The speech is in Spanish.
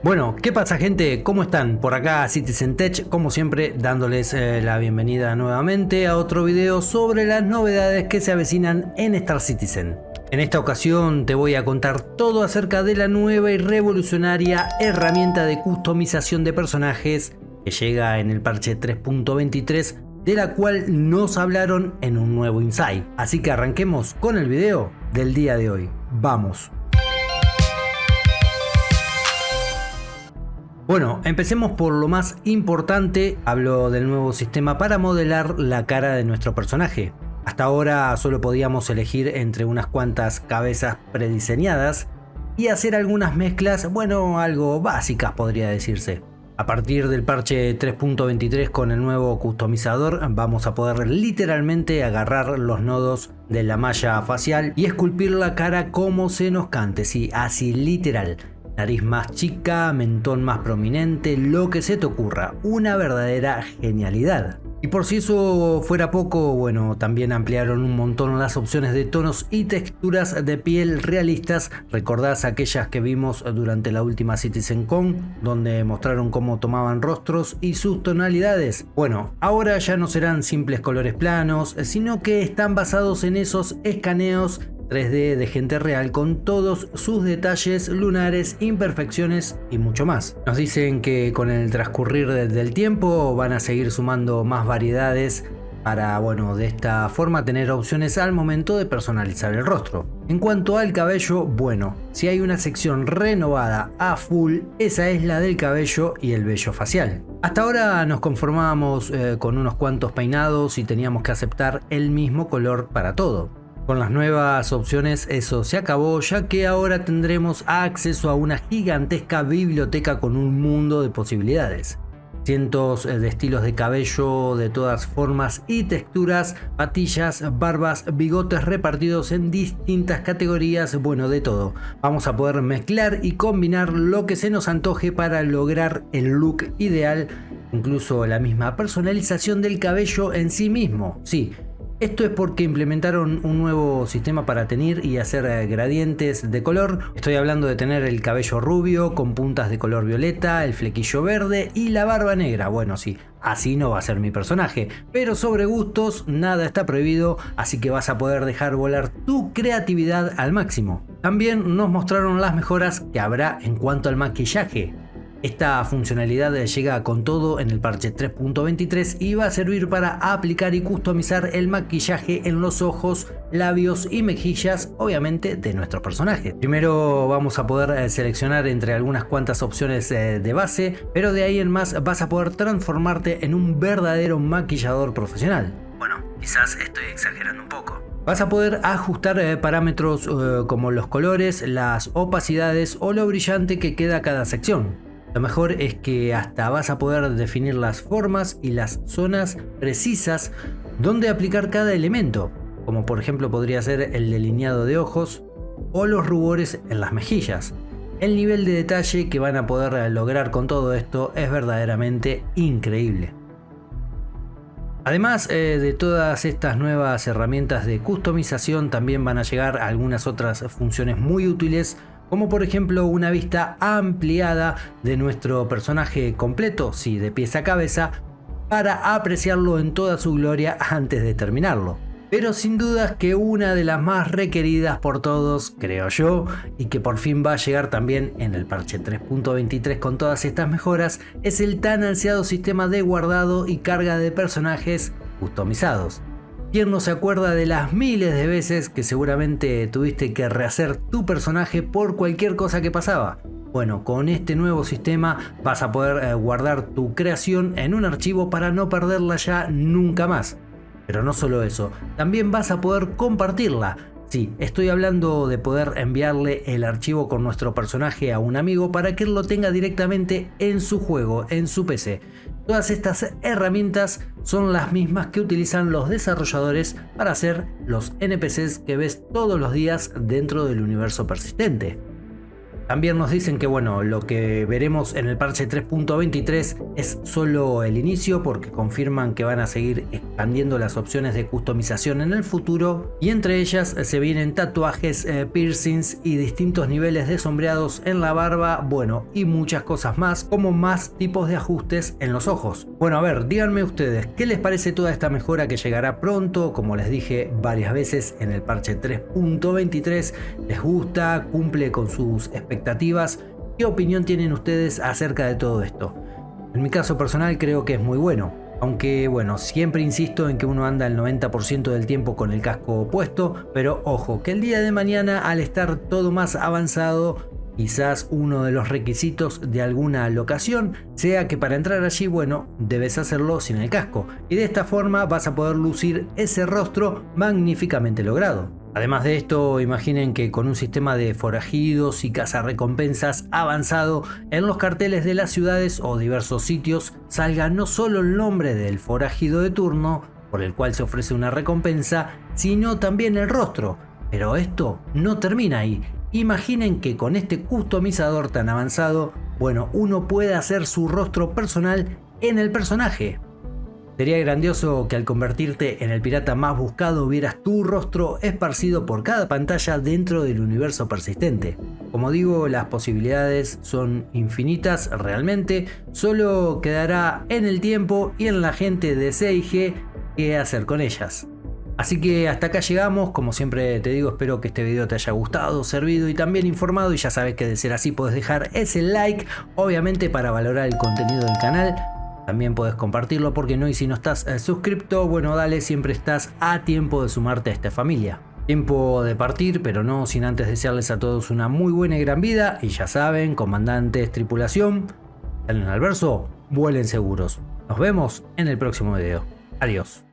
Bueno, ¿qué pasa, gente? ¿Cómo están? Por acá Citizen Tech, como siempre, dándoles la bienvenida nuevamente a otro video sobre las novedades que se avecinan en Star Citizen. En esta ocasión te voy a contar todo acerca de la nueva y revolucionaria herramienta de customización de personajes que llega en el parche 3.23, de la cual nos hablaron en un nuevo Insight. Así que arranquemos con el video del día de hoy. ¡Vamos! Bueno, empecemos por lo más importante. Hablo del nuevo sistema para modelar la cara de nuestro personaje. Hasta ahora solo podíamos elegir entre unas cuantas cabezas prediseñadas y hacer algunas mezclas, bueno, algo básicas podría decirse. A partir del parche 3.23 con el nuevo customizador vamos a poder literalmente agarrar los nodos de la malla facial y esculpir la cara como se nos cante, sí, así literal. Nariz más chica, mentón más prominente, lo que se te ocurra, una verdadera genialidad. Y por si eso fuera poco, bueno, también ampliaron un montón las opciones de tonos y texturas de piel realistas. ¿Recordás aquellas que vimos durante la última CitizenCon, donde mostraron cómo tomaban rostros y sus tonalidades? Bueno, ahora ya no serán simples colores planos, sino que están basados en esos escaneos 3D de gente real con todos sus detalles lunares, imperfecciones y mucho más. Nos dicen que con el transcurrir del tiempo van a seguir sumando más variedades para, bueno, de esta forma tener opciones al momento de personalizar el rostro. En cuanto al cabello, bueno, si hay una sección renovada a full, esa es la del cabello y el vello facial. Hasta ahora nos conformábamos con unos cuantos peinados y teníamos que aceptar el mismo color para todo. Con las nuevas opciones eso se acabó, ya que ahora tendremos acceso a una gigantesca biblioteca con un mundo de posibilidades. Cientos de estilos de cabello de todas formas y texturas, patillas, barbas, bigotes repartidos en distintas categorías, bueno, de todo. Vamos a poder mezclar y combinar lo que se nos antoje para lograr el look ideal, incluso la misma personalización del cabello en sí mismo, sí. Esto es porque implementaron un nuevo sistema para teñir y hacer gradientes de color. Estoy hablando de tener el cabello rubio con puntas de color violeta, el flequillo verde y la barba negra. Bueno, sí, así no va a ser mi personaje, pero sobre gustos nada está prohibido, así que vas a poder dejar volar tu creatividad al máximo. También nos mostraron las mejoras que habrá en cuanto al maquillaje. Esta funcionalidad llega con todo en el parche 3.23 y va a servir para aplicar y customizar el maquillaje en los ojos, labios y mejillas, obviamente de nuestro personaje. Primero vamos a poder seleccionar entre algunas cuantas opciones de base, pero de ahí en más vas a poder transformarte en un verdadero maquillador profesional. Bueno, quizás estoy exagerando un poco. Vas a poder ajustar parámetros como los colores, las opacidades o lo brillante que queda cada sección. Lo mejor es que hasta vas a poder definir las formas y las zonas precisas donde aplicar cada elemento, como por ejemplo podría ser el delineado de ojos o los rubores en las mejillas. El nivel de detalle que van a poder lograr con todo esto es verdaderamente increíble. Además de todas estas nuevas herramientas de customización, también van a llegar algunas otras funciones muy útiles, como por ejemplo una vista ampliada de nuestro personaje completo, sí, de pies a cabeza, para apreciarlo en toda su gloria antes de terminarlo. Pero sin dudas que una de las más requeridas por todos, creo yo, y que por fin va a llegar también en el parche 3.23 con todas estas mejoras, es el tan ansiado sistema de guardado y carga de personajes customizados. ¿Quién no se acuerda de las miles de veces que seguramente tuviste que rehacer tu personaje por cualquier cosa que pasaba? Bueno, con este nuevo sistema vas a poder guardar tu creación en un archivo para no perderla ya nunca más. Pero no solo eso, también vas a poder compartirla. Sí, estoy hablando de poder enviarle el archivo con nuestro personaje a un amigo para que él lo tenga directamente en su juego, en su PC. Todas estas herramientas son las mismas que utilizan los desarrolladores para hacer los NPCs que ves todos los días dentro del universo persistente. También nos dicen que bueno, lo que veremos en el parche 3.23 es solo el inicio, porque confirman que van a seguir expandiendo las opciones de customización en el futuro, y entre ellas se vienen tatuajes, piercings y distintos niveles de sombreados en la barba, bueno, y muchas cosas más, como más tipos de ajustes en los ojos. Bueno, a ver, díganme ustedes, ¿qué les parece toda esta mejora que llegará pronto? Como les dije varias veces en el parche 3.23, ¿les gusta? ¿Cumple con sus expectativas? ¿Qué opinión tienen ustedes acerca de todo esto? En mi caso personal creo que es muy bueno, aunque bueno, siempre insisto en que uno anda el 90% del tiempo con el casco puesto, pero ojo, que el día de mañana, al estar todo más avanzado, quizás uno de los requisitos de alguna locación sea que para entrar allí, bueno, debes hacerlo sin el casco, y de esta forma vas a poder lucir ese rostro magníficamente logrado. Además de esto, imaginen que con un sistema de forajidos y cazarrecompensas avanzado en los carteles de las ciudades o diversos sitios salga no solo el nombre del forajido de turno, por el cual se ofrece una recompensa, sino también el rostro. Pero esto no termina ahí. Imaginen que con este customizador tan avanzado, bueno, uno puede hacer su rostro personal en el personaje. Sería grandioso que al convertirte en el pirata más buscado vieras tu rostro esparcido por cada pantalla dentro del universo persistente. Como digo, las posibilidades son infinitas realmente, solo quedará en el tiempo y en la gente de CIG qué hacer con ellas. Así que hasta acá llegamos, como siempre te digo, espero que este video te haya gustado, servido y también informado, y ya sabes que de ser así puedes dejar ese like, obviamente para valorar el contenido del canal. También puedes compartirlo, porque no, y si no estás suscripto, bueno, dale, siempre estás a tiempo de sumarte a esta familia. Tiempo de partir, pero no sin antes desearles a todos una muy buena y gran vida, y ya saben, comandantes, tripulación, salen al verso, vuelen seguros. Nos vemos en el próximo video. Adiós.